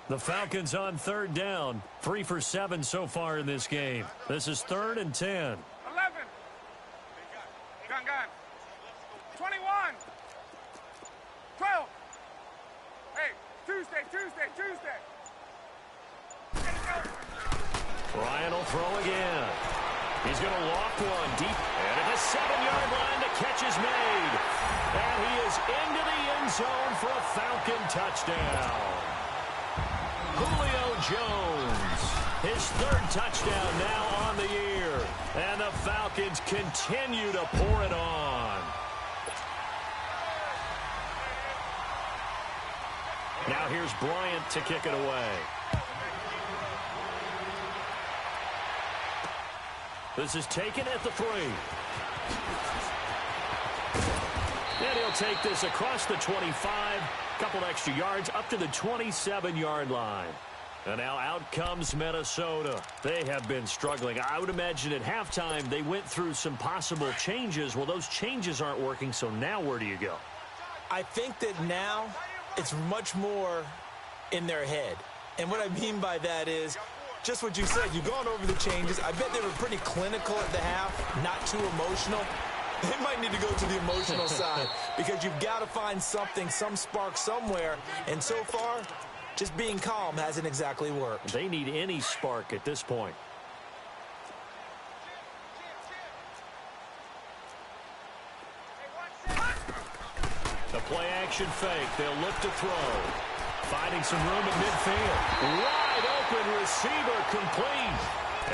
Speaker 4: The Falcons on 3rd down. 3 for 7 so far in this game. This is 3rd and 10.
Speaker 6: 11. Gun. 21. 12. Hey, Tuesday.
Speaker 4: Ryan will throw again. He's going to loft one deep. And at the 7-yard line, the catch is made. And he is into the end zone for a Falcon touchdown. Julio Jones, his 3rd touchdown now on the year. And the Falcons continue to pour it on. Now here's Bryant to kick it away. This is taken at the 3. And he'll take this across the 25. Couple extra yards up to the 27-yard line. And now out comes Minnesota. They have been struggling. I would imagine at halftime they went through some possible changes. Well, those changes aren't working, so now where do you go?
Speaker 5: I think that now it's much more in their head. And what I mean by that is just what you said. You've gone over the changes. I bet they were pretty clinical at the half, not too emotional. They might need to go to the emotional side because you've got to find something, some spark somewhere. And so far, just being calm hasn't exactly worked.
Speaker 4: They need any spark at this point. The play-action fake. They'll look to throw. Finding some room at midfield. Wide open receiver complete.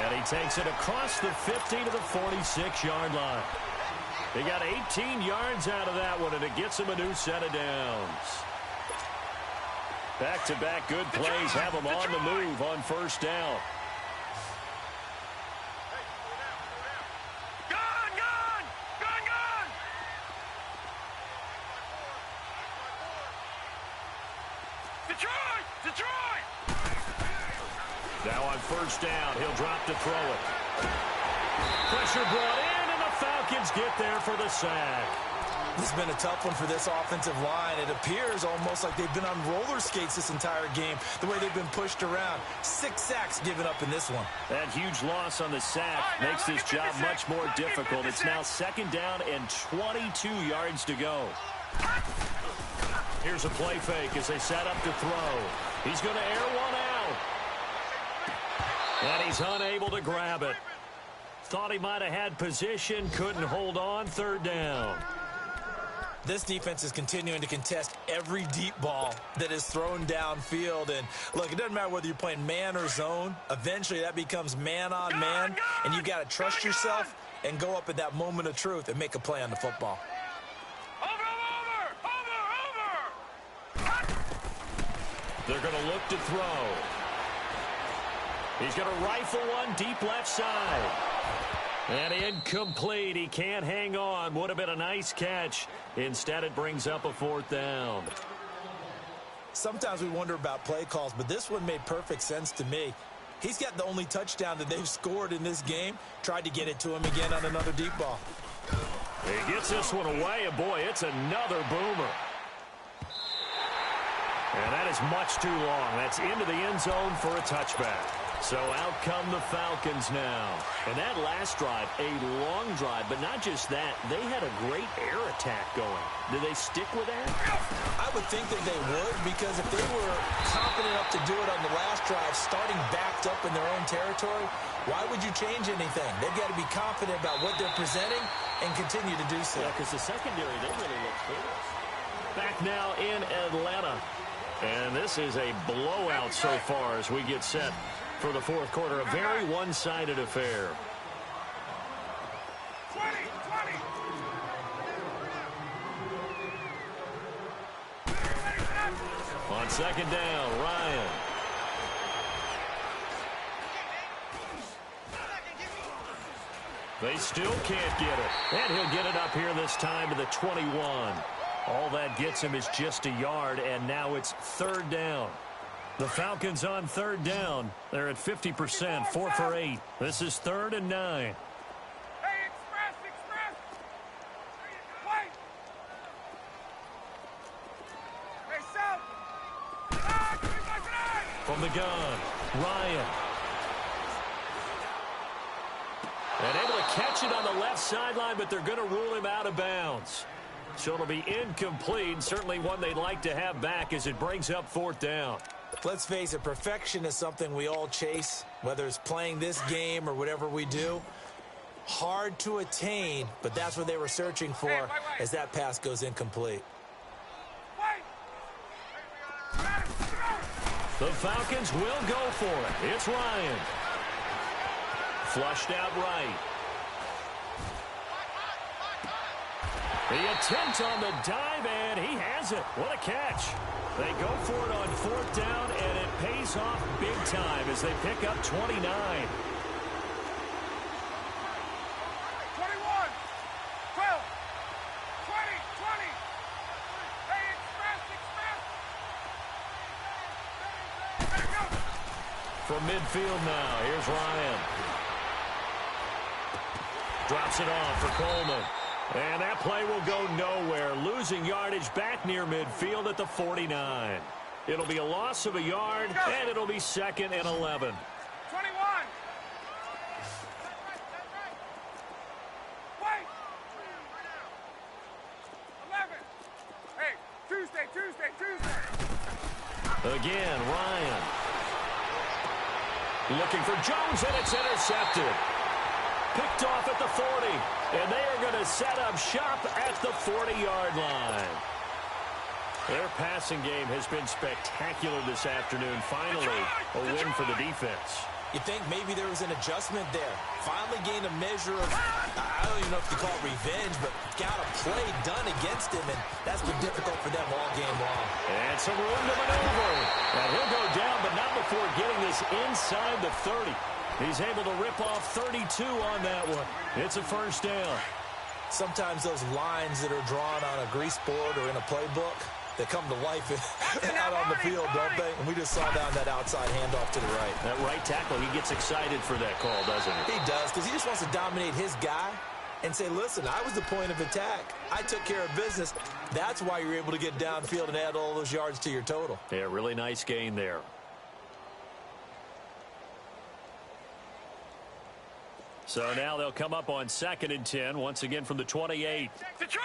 Speaker 4: And he takes it across the 50 to the 46-yard line. They got 18 yards out of that one, and it gets him a new set of downs. Back-to-back good plays have them on the move on first down.
Speaker 6: Detroit!
Speaker 4: Now on first down, he'll drop to throw it. Pressure brought in, and the Falcons get there for the sack.
Speaker 5: This has been a tough one for this offensive line. It appears almost like they've been on roller skates this entire game, the way they've been pushed around. 6 sacks given up in this one.
Speaker 4: That huge loss on the sack makes this job much more difficult. It's now second down and 22 yards to go. Here's a play fake as they set up to throw. He's going to air one out. And he's unable to grab it. Thought he might have had position, couldn't hold on, third down.
Speaker 5: This defense is continuing to contest every deep ball that is thrown downfield. And, look, it doesn't matter whether you're playing man or zone. Eventually, that becomes man on man, and you've got to trust yourself and go up at that moment of truth and make a play on the football.
Speaker 4: They're going to look to throw. He's going to rifle one deep left side. And incomplete. He can't hang on. Would have been a nice catch. Instead, it brings up a fourth down.
Speaker 5: Sometimes we wonder about play calls, but this one made perfect sense to me. He's got the only touchdown that they've scored in this game. Tried to get it to him again on another deep ball.
Speaker 4: He gets this one away, and boy, it's another boomer. And that is much too long. That's into the end zone for a touchback. So out come the Falcons now. And that last drive, a long drive, but not just that. They had a great air attack going. Did they stick with that?
Speaker 5: I would think that they would, because if they were confident enough to do it on the last drive, starting backed up in their own territory, why would you change anything? They've got to be confident about what they're presenting and continue to do so.
Speaker 4: Yeah, because the secondary, they really look good. Back now in Atlanta. And this is a blowout so far as we get set for the fourth quarter. A very one-sided affair.
Speaker 6: 20.
Speaker 4: On second down, Ryan. They still can't get it. And he'll get it up here this time to the 21. All that gets him is just a yard, and now it's third down. The Falcons on third down. They're at 50%, 4 for 8. This is 3rd and 9.
Speaker 6: Hey, express! Wait! Hey, South!
Speaker 4: From the gun, Ryan. And able to catch it on the left sideline, but they're going to rule him out of bounds. So it'll be incomplete, certainly one they'd like to have back as it brings up fourth down.
Speaker 5: Let's face it, perfection is something we all chase, whether it's playing this game or whatever we do. Hard to attain, but that's what they were searching for as that pass goes incomplete.
Speaker 4: The Falcons will go for it. It's Ryan. Flushed out right. The attempt on the dive, and he has it. What a catch. They go for it on fourth down, and it pays off big time as they pick up 29.
Speaker 6: 21. 12. 20. Hey, express! There you go.
Speaker 4: midfield now. Here's Ryan. Drops it off for Coleman. And that play will go nowhere. Losing yardage back near midfield at the 49. It'll be a loss of a yard, and it'll be 2nd and 11.
Speaker 6: 21. Wait. 11. Hey, Tuesday.
Speaker 4: Again, Ryan. Looking for Jones, and it's intercepted. Picked off at the 40, and they are going to set up shop at the 40-yard line. Their passing game has been spectacular this afternoon. Finally, a win for the defense.
Speaker 5: You think maybe there was an adjustment there. Finally gained a measure of, I don't even know if you call it revenge, but got a play done against him, and that's been difficult for them all game long.
Speaker 4: And some room to maneuver. And he'll go down, but not before getting this inside the 30. He's able to rip off 32 on that one. It's a first down.
Speaker 5: Sometimes those lines that are drawn on a grease board or in a playbook, they come to life out on the field, don't they? And we just saw down that outside handoff to the right.
Speaker 4: That right tackle, he gets excited for that call, doesn't he?
Speaker 5: He does, because he just wants to dominate his guy and say, listen, I was the point of attack. I took care of business. That's why you're able to get downfield and add all those yards to your total.
Speaker 4: Yeah, really nice gain there. So now they'll come up on 2nd and 10, once again from the 28.
Speaker 6: Detroit!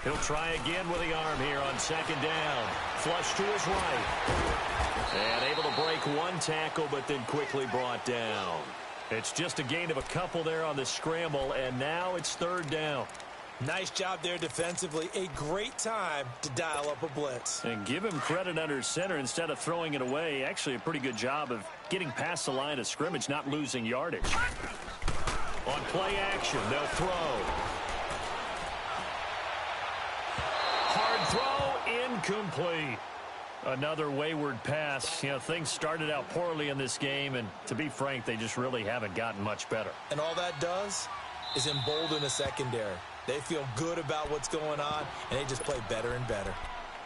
Speaker 4: He'll try again with the arm here on 2nd down. Flush to his right. And able to break one tackle, but then quickly brought down. It's just a gain of a couple there on the scramble, and now it's 3rd down.
Speaker 5: Nice job there defensively. A great time to dial up a blitz.
Speaker 4: And give him credit under center instead of throwing it away. Actually a pretty good job of getting past the line of scrimmage, not losing yardage. On play action, they'll throw. Hard throw, incomplete. Another wayward pass. You know, things started out poorly in this game, and to be frank, they just really haven't gotten much better.
Speaker 5: And all that does is embolden the secondary. They feel good about what's going on, and they just play better and better.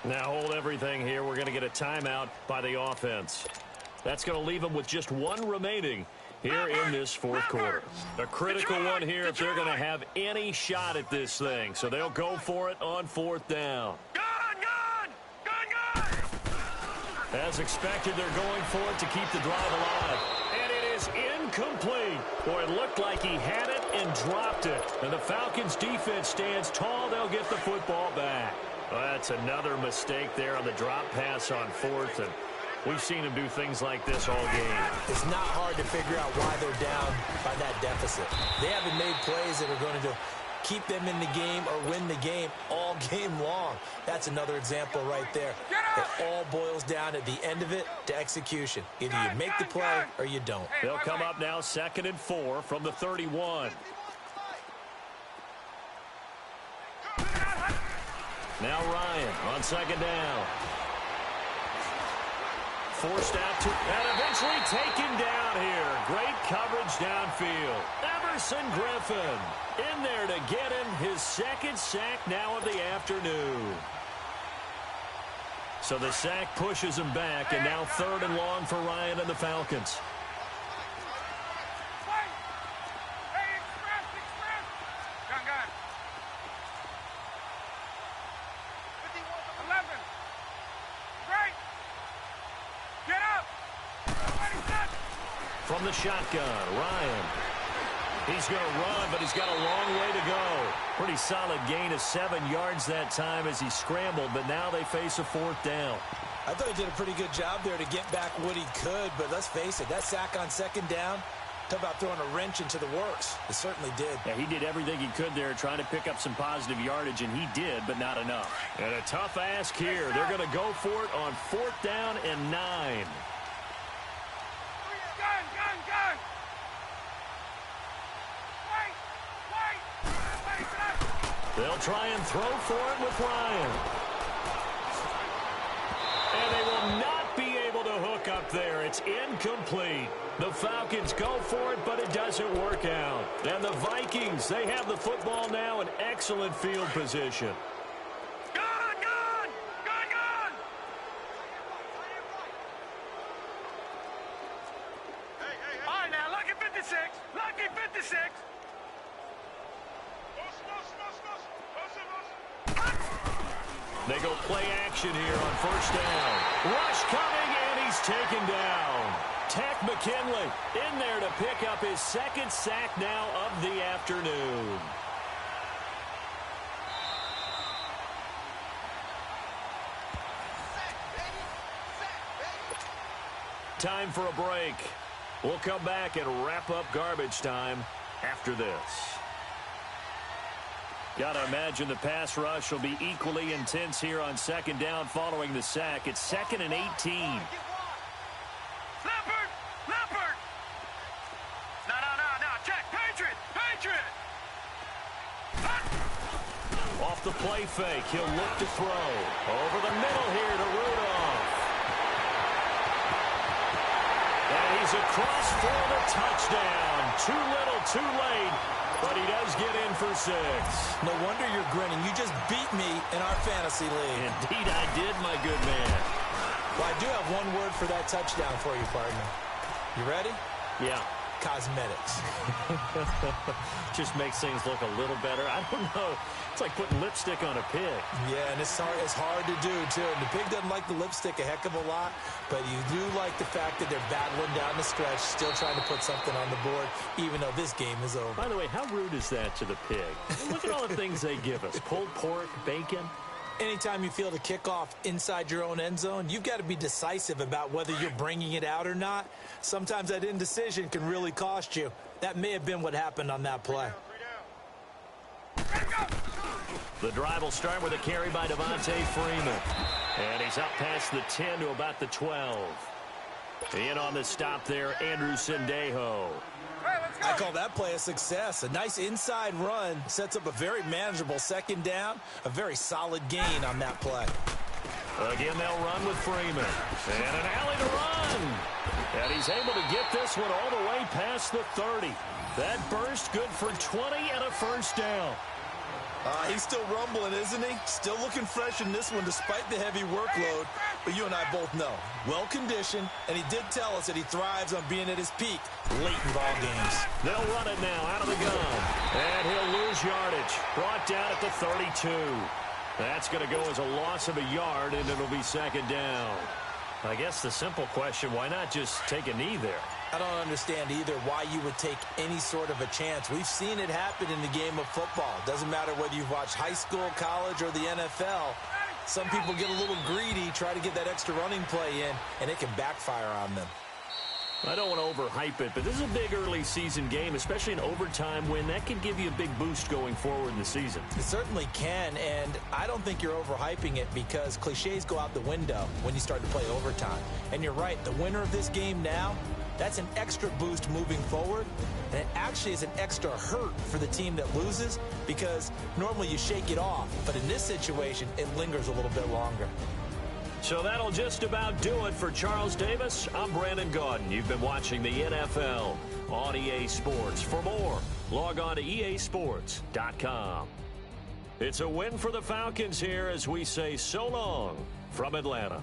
Speaker 4: Now hold everything here. We're going to get a timeout by the offense. That's going to leave them with just one remaining here in this 4th quarter. A critical one here if they're going to have any shot at this thing. So they'll go for it on 4th down.
Speaker 6: Gun!
Speaker 4: As expected, they're going for it to keep the drive alive. And it is incomplete. Boy, it looked like he had it and dropped it. And the Falcons defense stands tall. They'll get the football back. Well, that's another mistake there on the drop pass on 4th. And we've seen him do things like this all game.
Speaker 5: It's not hard to figure out why they're down by that deficit. They haven't made plays that are going to keep them in the game or win the game all game long. That's another example right there. It all boils down at the end of it to execution. Either you make the play or you don't.
Speaker 4: They'll come up now 2nd and 4 from the 31. Now Ryan on 2nd down. Forced out to, and eventually taken down here. Great coverage downfield. Everson Griffin in there to get him his 2nd sack now of the afternoon. So the sack pushes him back, and now 3rd and long for Ryan and the Falcons. From the shotgun, Ryan. He's going to run, but he's got a long way to go. Pretty solid gain of 7 yards that time as he scrambled, but now they face a 4th down.
Speaker 5: I thought he did a pretty good job there to get back what he could, but let's face it, that sack on 2nd down, talk about throwing a wrench into the works. It certainly did.
Speaker 4: Yeah, he did everything he could there trying to pick up some positive yardage, and he did, but not enough. And a tough ask here. They're going to go for it on 4th down and 9. They'll try and throw for it with Ryan. And they will not be able to hook up there. It's incomplete. The Falcons go for it, but it doesn't work out. And the Vikings, they have the football now in excellent field position. They go play action here on first down. Rush coming, and he's taken down. Tech McKinley in there to pick up his second sack now of the afternoon. Time for a break. We'll come back and wrap up garbage time after this. Gotta imagine the pass rush will be equally intense here on second down following the sack. It's 2nd and 18.
Speaker 6: Leopard! No, check, Patriot!
Speaker 4: Off the play fake, he'll look to throw. Over the middle here to Rudolph. And he's across for the touchdown. Too little, too late, but he does get in for 6.
Speaker 5: No wonder you're grinning. You just beat me in our fantasy league.
Speaker 4: Indeed I did, my good man.
Speaker 5: Well, I do have one word for that touchdown for you, partner. You ready?
Speaker 4: Yeah.
Speaker 5: Cosmetics.
Speaker 4: Just makes things look a little better. I don't know. It's like putting lipstick on a pig.
Speaker 5: Yeah, and it's hard to do, too. And the pig doesn't like the lipstick a heck of a lot, but you do like the fact that they're battling down the stretch, still trying to put something on the board, even though this game is over.
Speaker 4: By the way, how rude is that to the pig? Look at all the things they give us. Pulled pork, bacon.
Speaker 5: Anytime you feel the kickoff inside your own end zone, you've got to be decisive about whether you're bringing it out or not. Sometimes that indecision can really cost you. That may have been what happened on that play.
Speaker 4: The drive will start with a carry by Devontae Freeman. And he's up past the 10 to about the 12. In on the stop there, Andrew Sendejo.
Speaker 5: I call that play a success. A nice inside run sets up a very manageable second down. A very solid gain on that play.
Speaker 4: Again, they'll run with Freeman. And an alley to run. And he's able to get this one all the way past the 30. That burst good for 20 and a first down.
Speaker 5: He's still rumbling, isn't he? Still looking fresh in this one despite the heavy workload. But you and I both know, well-conditioned, and he did tell us that he thrives on being at his peak late in ball games.
Speaker 4: They'll run it now out of the gun. And he'll lose yardage. Brought down at the 32. That's going to go as a loss of a yard, and it'll be second down. I guess the simple question, why not just take a knee there?
Speaker 5: I don't understand either why you would take any sort of a chance. We've seen it happen in the game of football. It doesn't matter whether you've watched high school, college, or the NFL. Some people get a little greedy, try to get that extra running play in, and it can backfire on them.
Speaker 4: I don't want to overhype it, but this is a big early season game, especially an overtime win. That can give you a big boost going forward in the season.
Speaker 5: It certainly can, and I don't think you're overhyping it because cliches go out the window when you start to play overtime. And you're right, the winner of this game now, that's an extra boost moving forward, and it actually is an extra hurt for the team that loses because normally you shake it off, but in this situation, it lingers a little bit longer.
Speaker 4: So that'll just about do it for Charles Davis. I'm Brandon Gaudin. You've been watching the NFL on EA Sports. For more, log on to easports.com. It's a win for the Falcons here as we say so long from Atlanta.